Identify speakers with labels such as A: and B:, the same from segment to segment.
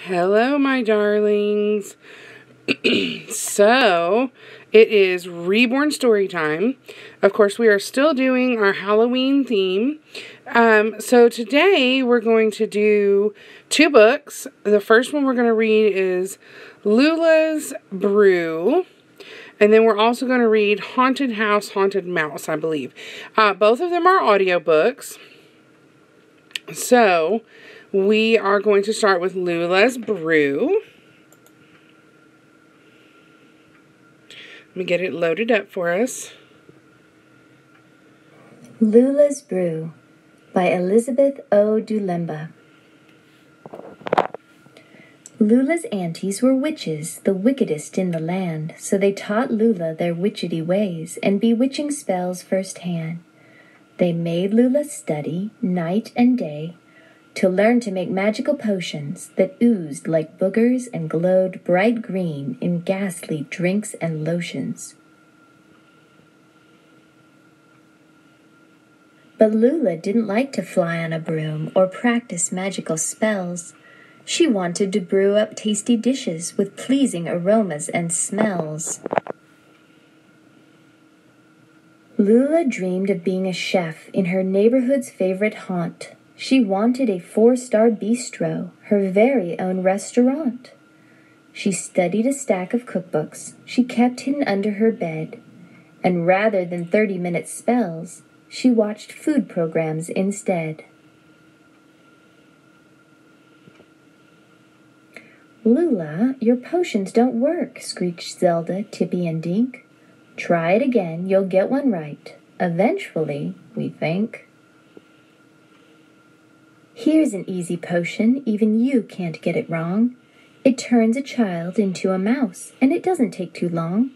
A: Hello, my darlings. So, it is Reborn Story Time. Of course, we are still doing our Halloween theme. So today we're going to do two books. The first one we're going to read is Lula's Brew. And then we're also going to read Haunted House, Haunted Mouse, I believe. Both of them are audiobooks. So, we are going to start with Lula's Brew. Let me get it loaded up for us.
B: Lula's Brew by Elizabeth O. de Lembeh. Lula's aunties were witches, the wickedest in the land, so they taught Lula their witchety ways and bewitching spells firsthand. They made Lula study night and day to learn to make magical potions that oozed like boogers and glowed bright green in ghastly drinks and lotions. But Lula didn't like to fly on a broom or practice magical spells. She wanted to brew up tasty dishes with pleasing aromas and smells. Lula dreamed of being a chef in her neighborhood's favorite haunt. She wanted a 4-star bistro, her very own restaurant. She studied a stack of cookbooks she kept hidden under her bed, and rather than 30-minute spells, she watched food programs instead. "Lula, your potions don't work," screeched Zelda, Tippy, and Dink. "Try it again, you'll get one right. Eventually, we think." "Here's an easy potion, even you can't get it wrong. It turns a child into a mouse, and it doesn't take too long.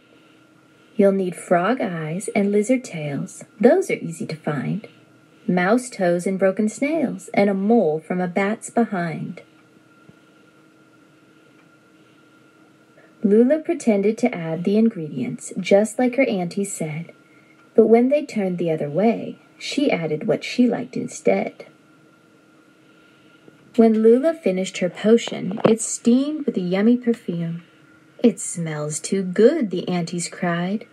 B: You'll need frog eyes and lizard tails, those are easy to find. Mouse toes and broken snails, and a mole from a bat's behind." Lula pretended to add the ingredients, just like her aunties said, but when they turned the other way, she added what she liked instead. When Lula finished her potion, it steamed with a yummy perfume. "It smells too good," the aunties cried.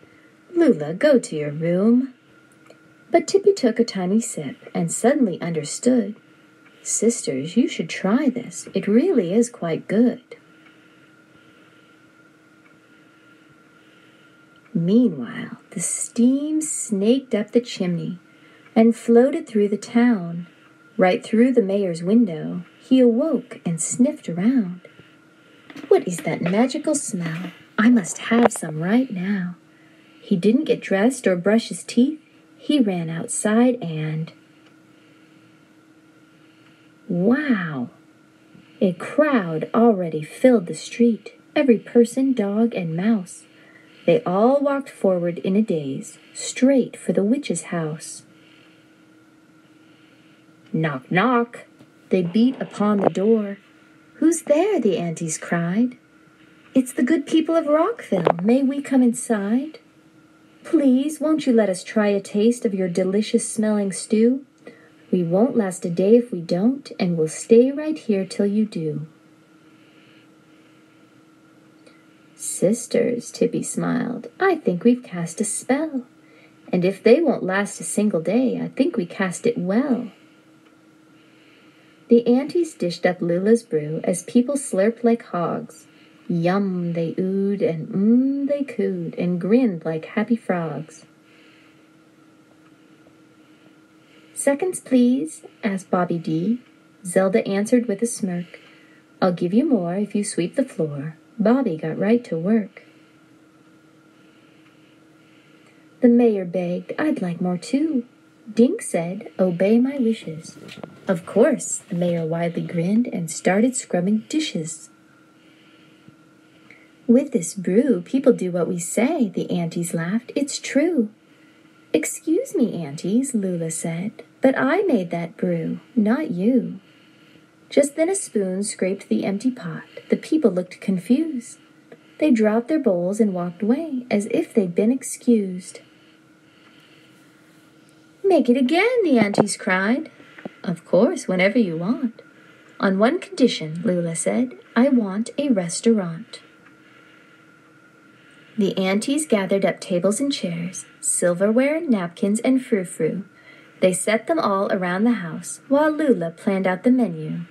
B: "Lula, go to your room." But Tippy took a tiny sip and suddenly understood. "Sisters, you should try this. It really is quite good." Meanwhile, the steam snaked up the chimney and floated through the town. Right through the mayor's window, he awoke and sniffed around. "What is that magical smell? I must have some right now." He didn't get dressed or brush his teeth. He ran outside and... Wow! A crowd already filled the street, every person, dog, and mouse. They all walked forward in a daze, straight for the witch's house. "Knock, knock!" They beat upon the door. "Who's there?" the aunties cried. "It's the good people of Rockville. May we come inside? Please, won't you let us try a taste of your delicious-smelling stew? We won't last a day if we don't, and we'll stay right here till you do." "Sisters," Tippy smiled, "I think we've cast a spell. And if they won't last a single day, I think we cast it well." The aunties dished up Lula's brew as people slurped like hogs. Yum, they oohed, and they cooed, and grinned like happy frogs. "Seconds, please?" asked Bobby D. Zelda answered with a smirk. "I'll give you more if you sweep the floor." Bobby got right to work. The mayor begged, "I'd like more too." Dink said, "Obey my wishes." Of course, the mayor widely grinned and started scrubbing dishes. "With this brew, people do what we say," the aunties laughed. "It's true." "Excuse me, aunties," Lula said, "but I made that brew, not you." Just then a spoon scraped the empty pot. The people looked confused. They dropped their bowls and walked away, as if they'd been excused. "Make it again," the aunties cried. "Of course, whenever you want." On one condition, Lula said, I want a restaurant. The aunties gathered up tables and chairs, silverware, napkins, and frou-frou. They set them all around the house, while Lula planned out the menu.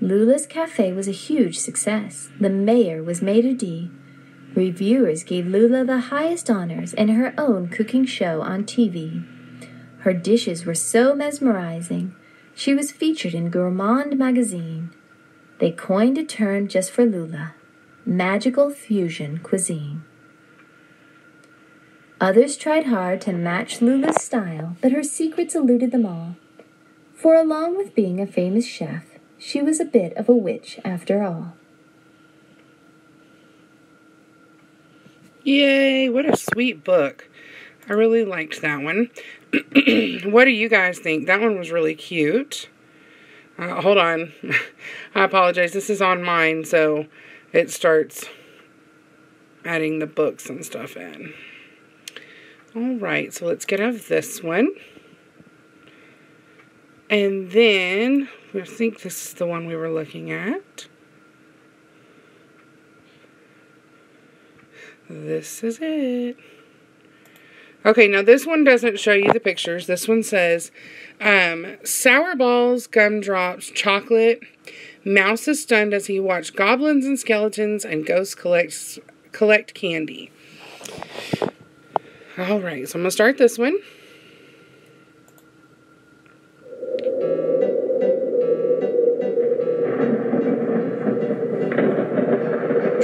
B: Lula's cafe was a huge success. The mayor was maitre d'. Reviewers gave Lula the highest honors and her own cooking show on TV. Her dishes were so mesmerizing, she was featured in Gourmand magazine. They coined a term just for Lula, magical fusion cuisine. Others tried hard to match Lula's style, but her secrets eluded them all. For along with being a famous chef, she was a bit of a witch after all.
A: Yay, what a sweet book. I really liked that one. What do you guys think? That one was really cute. Hold on. I apologize. This is on mine, so it starts adding the books and stuff in. Alright, so let's get out of this one. And then, I think this is the one we were looking at. This is it. Okay, now this one doesn't show you the pictures. This one says, sour balls, gumdrops, chocolate. Mouse is stunned as he watched goblins and skeletons and ghosts collect candy. Alright, so I'm going to start this one.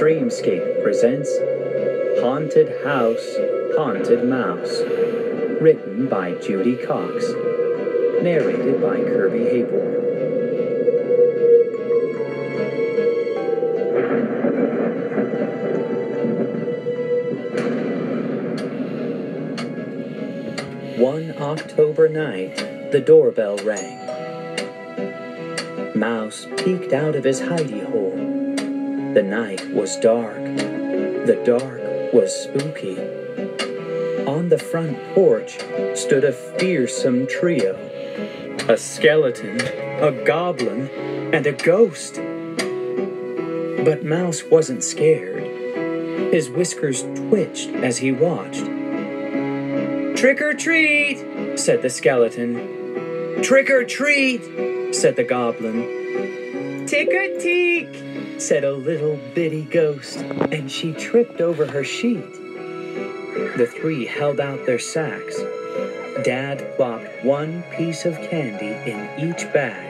C: Dreamscape presents Haunted House, Haunted Mouse. Written by Judy Cox. Narrated by Kirby Hayborn. One October night, the doorbell rang. Mouse peeked out of his hidey hole. The night was dark. The dark was spooky. On the front porch stood a fearsome trio. A skeleton, a goblin, and a ghost. But Mouse wasn't scared. His whiskers twitched as he watched. "Trick or treat," said the skeleton. "Trick or treat," said the goblin. "Tick-a-teek," said a little bitty ghost, and she tripped over her sheet. The three held out their sacks. Dad plopped one piece of candy in each bag.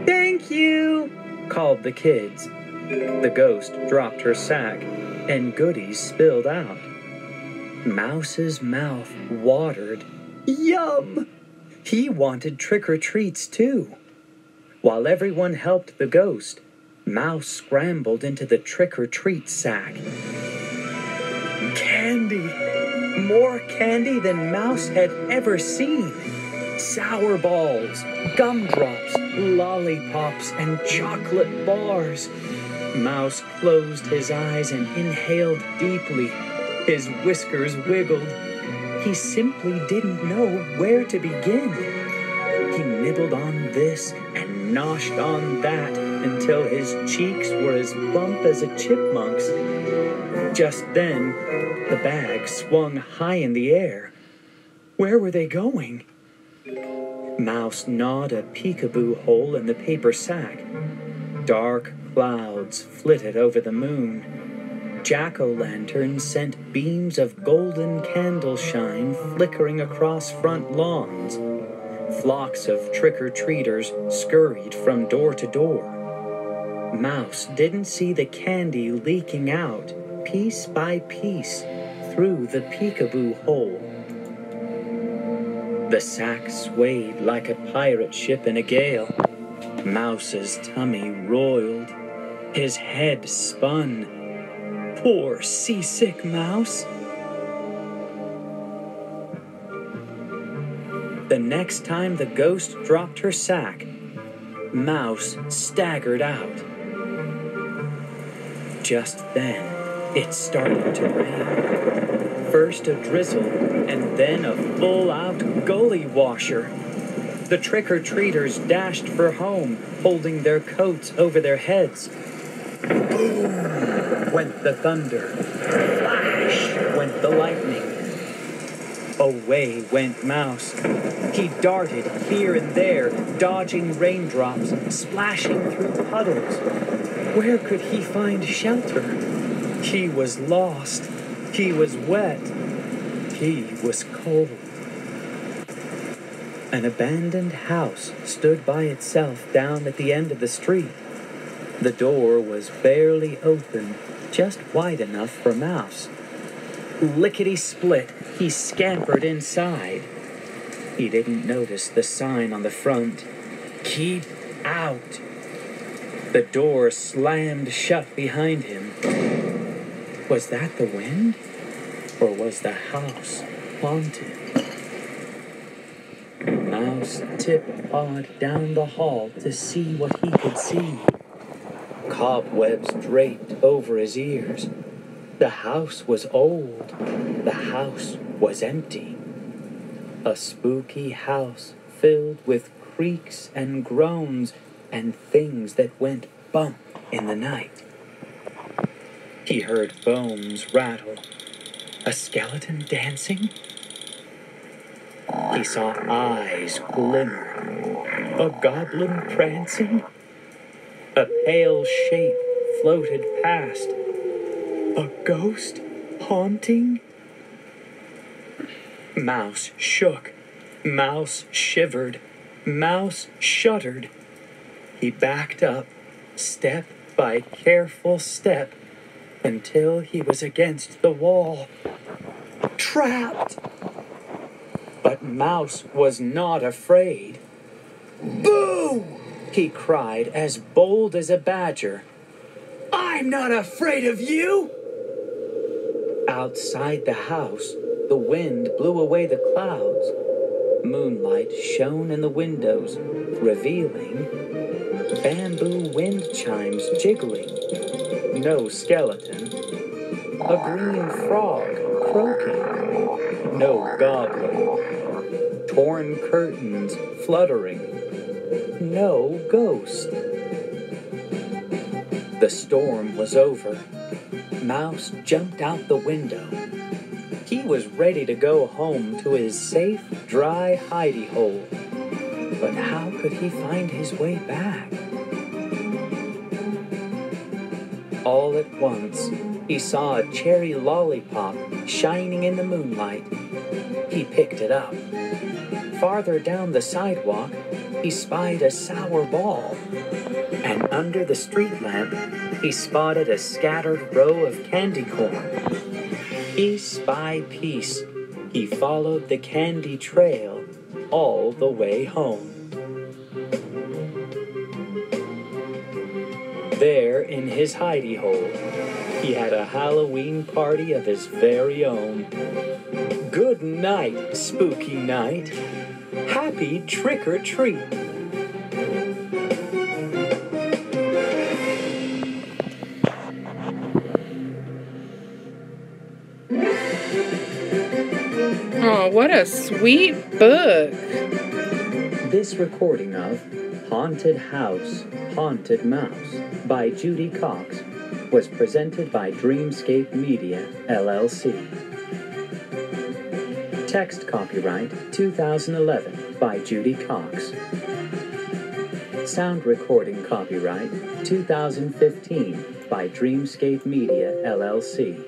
C: "Thank you," called the kids. The ghost dropped her sack, and goodies spilled out. Mouse's mouth watered. Yum! He wanted trick-or-treats too. While everyone helped the ghost, Mouse scrambled into the trick-or-treat sack. Candy! More candy than Mouse had ever seen. Sour balls, gumdrops, lollipops, and chocolate bars. Mouse closed his eyes and inhaled deeply. His whiskers wiggled. He simply didn't know where to begin. He nibbled on this and noshed on that until his cheeks were as plump as a chipmunk's. Just then, the bag swung high in the air. Where were they going? Mouse gnawed a peekaboo hole in the paper sack. Dark clouds flitted over the moon. Jack-o'-lanterns sent beams of golden candle shine flickering across front lawns. Flocks of trick-or-treaters scurried from door to door. Mouse didn't see the candy leaking out, piece by piece, through the peekaboo hole. The sack swayed like a pirate ship in a gale. Mouse's tummy roiled. His head spun. Poor seasick Mouse. The next time the ghost dropped her sack, Mouse staggered out. Just then, it started to rain. First a drizzle, and then a full-out gully washer. The trick-or-treaters dashed for home, holding their coats over their heads. Boom went the thunder. Flash went the lightning. Away went Mouse. He darted here and there, dodging raindrops, splashing through puddles. Where could he find shelter? He was lost. He was wet. He was cold. An abandoned house stood by itself down at the end of the street. The door was barely open, just wide enough for Mouse. Lickety-split, he scampered inside. He didn't notice the sign on the front, "Keep out." The door slammed shut behind him. Was that the wind? Or was the house haunted? Mouse tiptoed down the hall to see what he could see. Cobwebs draped over his ears. The house was old. The house was empty. A spooky house filled with creaks and groans and things that went bump in the night. He heard bones rattle. A skeleton dancing? He saw eyes glimmer. A goblin prancing? A pale shape floated past. A ghost haunting? Mouse shook. Mouse shivered. Mouse shuddered. He backed up, step by careful step, until he was against the wall. Trapped! But Mouse was not afraid. "Boo!" he cried, as bold as a badger. "I'm not afraid of you!" Outside the house, the wind blew away the clouds. Moonlight shone in the windows, revealing bamboo wind chimes jiggling. No skeleton. A green frog croaking. No goblin. Torn curtains fluttering. No ghost. The storm was over. Mouse jumped out the window. He was ready to go home to his safe, dry hidey hole. But how could he find his way back? All at once, he saw a cherry lollipop shining in the moonlight. He picked it up. Farther down the sidewalk, he spied a sour ball. And under the street lamp, he spotted a scattered row of candy corn. Piece by piece, he followed the candy trail all the way home. There, in his hidey hole, he had a Halloween party of his very own. Good night, spooky night. Happy trick-or-treat.
A: Oh, what a sweet book.
C: This recording of Haunted House, Haunted Mouse by Judy Cox was presented by Dreamscape Media, LLC. Text copyright 2011 by Judy Cox. Sound recording copyright 2015 by Dreamscape Media, LLC.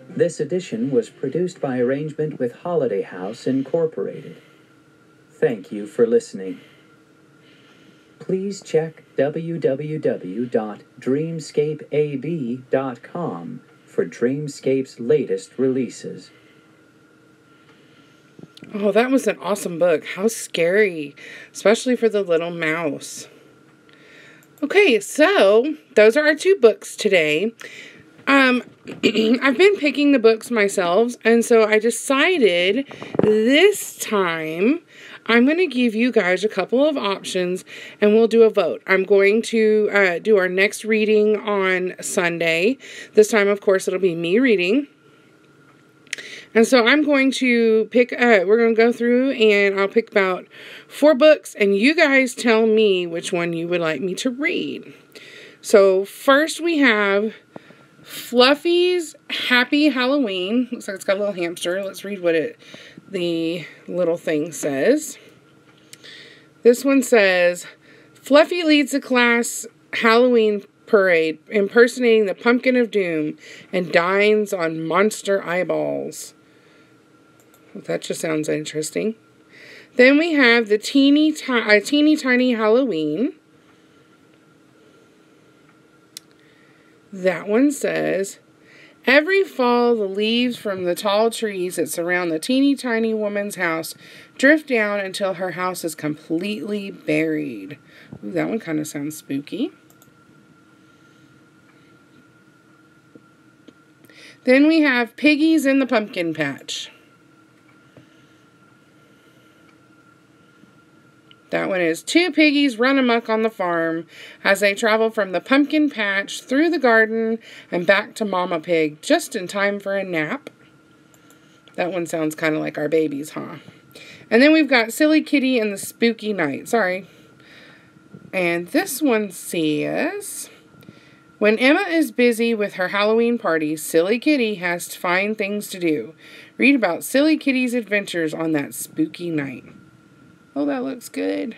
C: This edition was produced by arrangement with Holiday House Incorporated. Thank you for listening. Please check www.dreamscapeab.com for Dreamscape's latest releases.
A: Oh, that was an awesome book. How scary, especially for the little mouse. Okay, so those are our two books today. I've been picking the books myself, and so I decided this time I'm going to give you guys a couple of options, and we'll do a vote. I'm going to do our next reading on Sunday. This time, of course, it'll be me reading. And so I'm going to we're going to go through and I'll pick about 4 books and you guys tell me which one you would like me to read. So first we have Fluffy's Happy Halloween. Looks like it's got a little hamster. Let's read what the little thing says. This one says, Fluffy leads the class Halloween parade, impersonating the Pumpkin of Doom, and dines on monster eyeballs. Well, that just sounds interesting. Then we have the Teeny Tiny Halloween. That one says, every fall the leaves from the tall trees that surround the teeny tiny woman's house drift down until her house is completely buried. Ooh, that one kind of sounds spooky. Then we have Piggies in the Pumpkin Patch. That one is 2 piggies run amok on the farm as they travel from the pumpkin patch through the garden and back to Mama Pig just in time for a nap. That one sounds kind of like our babies, huh? And then we've got Silly Kitty and the Spooky Night. Sorry. And this one says, when Emma is busy with her Halloween party, Silly Kitty has to find things to do. Read about Silly Kitty's adventures on that spooky night. Oh, that looks good.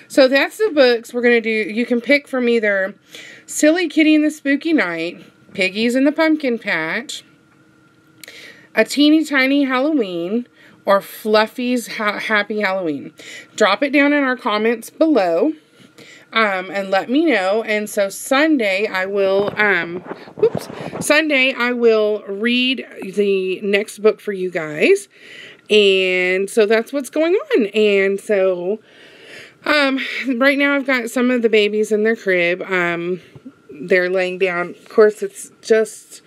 A: So that's the books we're going to do. You can pick from either Silly Kitty and the Spooky Night, Piggies in the Pumpkin Patch, A Teeny Tiny Halloween, or Fluffy's Happy Halloween. Drop it down in our comments below and let me know. And so Sunday I will read the next book for you guys. And so that's what's going on. And so right now I've got some of the babies in their crib. They're laying down. Of course, it's just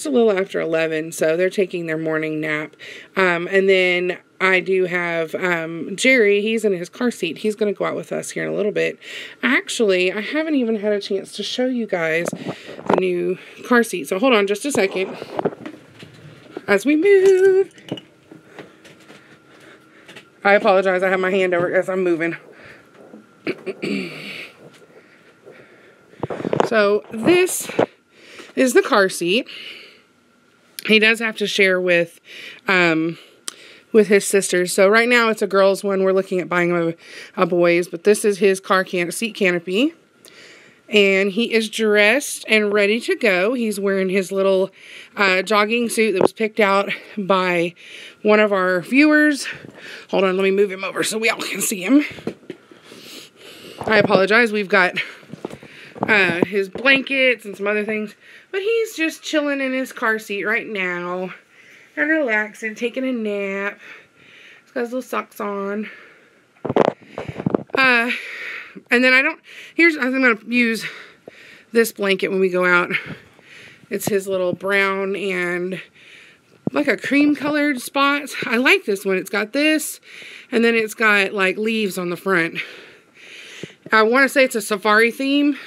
A: a little after 11, so they're taking their morning nap. And then I do have Jerry. He's in his car seat. He's going to go out with us here in a little bit. Actually, I haven't even had a chance to show you guys the new car seat. So hold on just a second as we move. I apologize. I have my hand over as I'm moving. So this is the car seat. He does have to share with his sisters. So right now it's a girl's one. We're looking at buying a boy's, but this is his seat canopy. And he is dressed and ready to go. He's wearing his little jogging suit that was picked out by one of our viewers. Hold on, let me move him over so we all can see him. I apologize. We've got his blankets and some other things. But he's just chilling in his car seat right now. And relaxing, taking a nap. He's got his little socks on. And then I'm going to use this blanket when we go out. It's his little brown and like a cream colored spots. I like this one. It's got this, and then it's got like leaves on the front. I want to say it's a safari theme.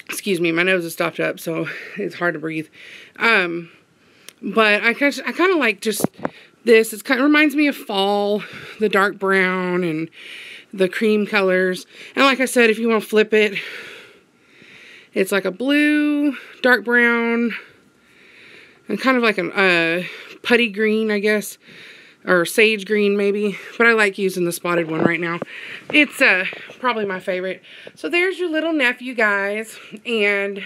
A: Excuse me, my nose is stopped up, so it's hard to breathe. But I kind of like just this. It kind of reminds me of fall, the dark brown and the cream colors. And like I said, if you want to flip it, it's like a blue, dark brown, and kind of like a putty green, I guess, or sage green maybe. But I like using the spotted one right now. It's probably my favorite. So there's your little nephew, guys. And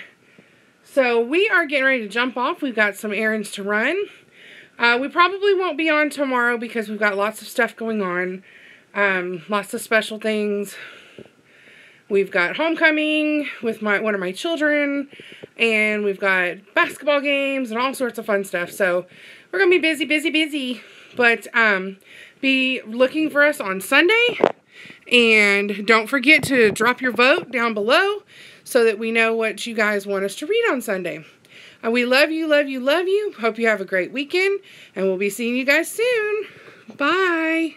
A: so we are getting ready to jump off. We've got some errands to run. We probably won't be on tomorrow because we've got lots of stuff going on. Lots of special things. We've got homecoming with one of my children, and we've got basketball games and all sorts of fun stuff. So we're gonna be busy, busy, busy. But be looking for us on Sunday, and don't forget to drop your vote down below so that we know what you guys want us to read on Sunday. We love you, love you, love you. Hope you have a great weekend, and we'll be seeing you guys soon. Bye.